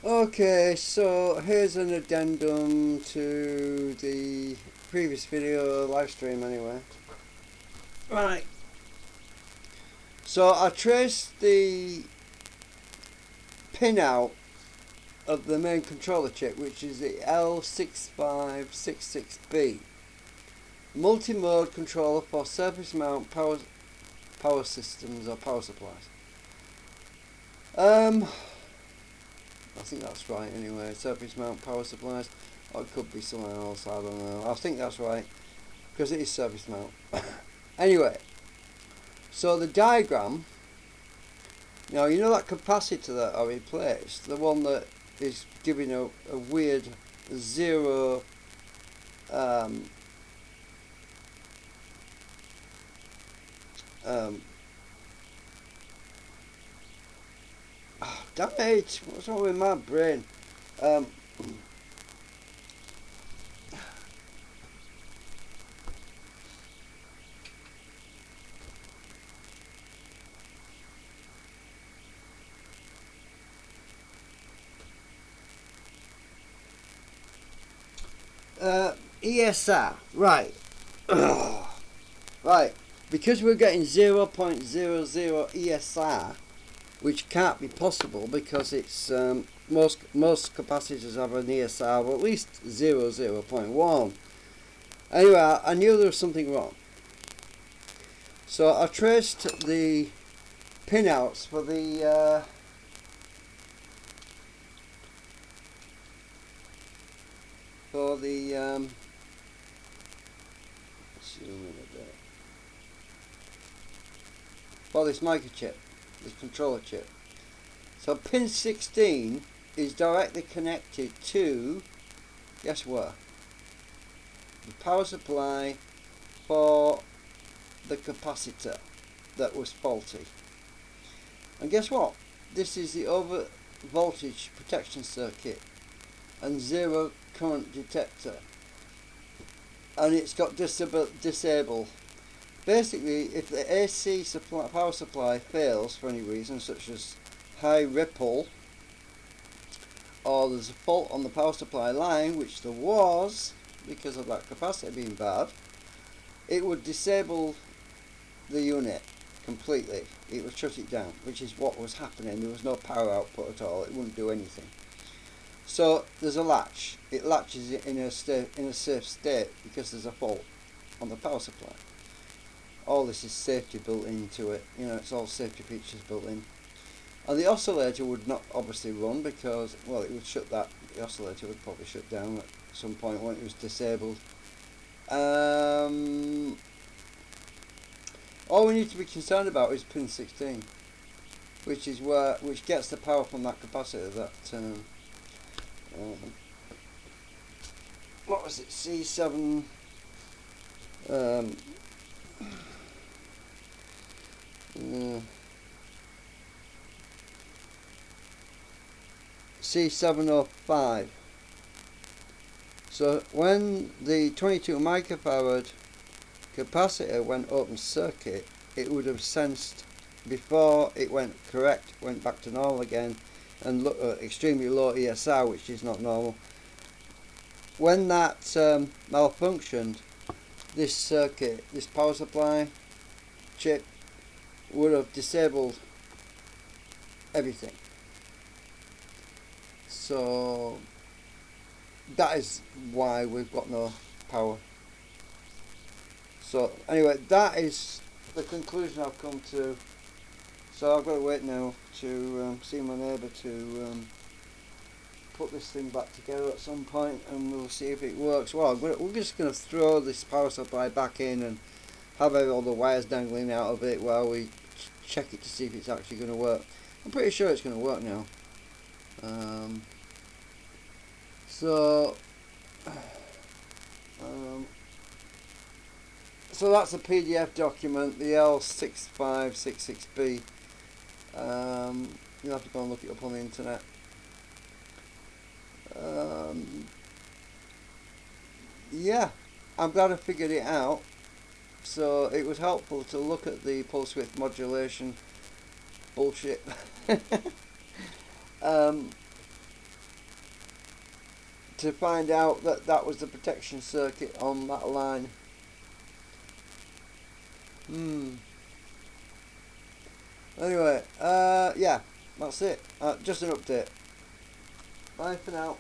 Okay, so here's an addendum to the previous video live stream anyway. Right. So I traced the pinout of the main controller chip, which is the L6566B. Multi-mode controller for surface mount power systems or power supplies. I think that's right anyway. Surface mount power supplies. Or it could be somewhere else, I don't know. I think that's right, because it is surface mount. Anyway, so the diagram, now you know that capacitor that I replaced, the one that is giving a weird zero damn it, what's wrong with my brain? ESR, right. Right, because we're getting 0.00 ESR, which can't be possible because it's most capacitors have an ESR of at least 0.1. Anyway, I knew there was something wrong, so I traced the pinouts for the for this microchip, this controller chip. So pin 16 is directly connected to, guess what? The power supply for the capacitor that was faulty. And guess what? This is the over voltage protection circuit and zero current detector. And it's got disable. Basically, if the AC power supply fails for any reason, such as high ripple, or there's a fault on the power supply line, which there was because of that capacitor being bad, it would disable the unit completely. It would shut it down, which is what was happening. There was no power output at all. It wouldn't do anything. So there's a latch. It latches it in a safe state because there's a fault on the power supply. All this is safety built into it. You know, it's all safety features built in. And the oscillator would not obviously run because, well, it would shut that. The oscillator would probably shut down at some point when it was disabled. All we need to be concerned about is pin 16, which gets the power from that capacitor. That what was it? C7. C705. So when the 22 microfarad capacitor went open circuit, it would have sensed before it went back to normal again, and look at extremely low ESR, which is not normal. When that malfunctioned, this circuit, this power supply chip, would have disabled everything. So that is why we've got no power. So anyway, that is the conclusion I've come to. So I've got to wait now to see my neighbour to put this thing back together at some point, and we'll see if it works. Well, we're just going to throw this power supply back in and have all the wires dangling out of it while we check it to see if it's actually going to work. I'm pretty sure it's going to work now. So that's a PDF document, the L6566B. You'll have to go and look it up on the internet. Yeah, I'm glad I figured it out. So it was helpful to look at the pulse width modulation bullshit. to find out that that was the protection circuit on that line. Anyway, yeah, that's it. Just an update. Bye for now.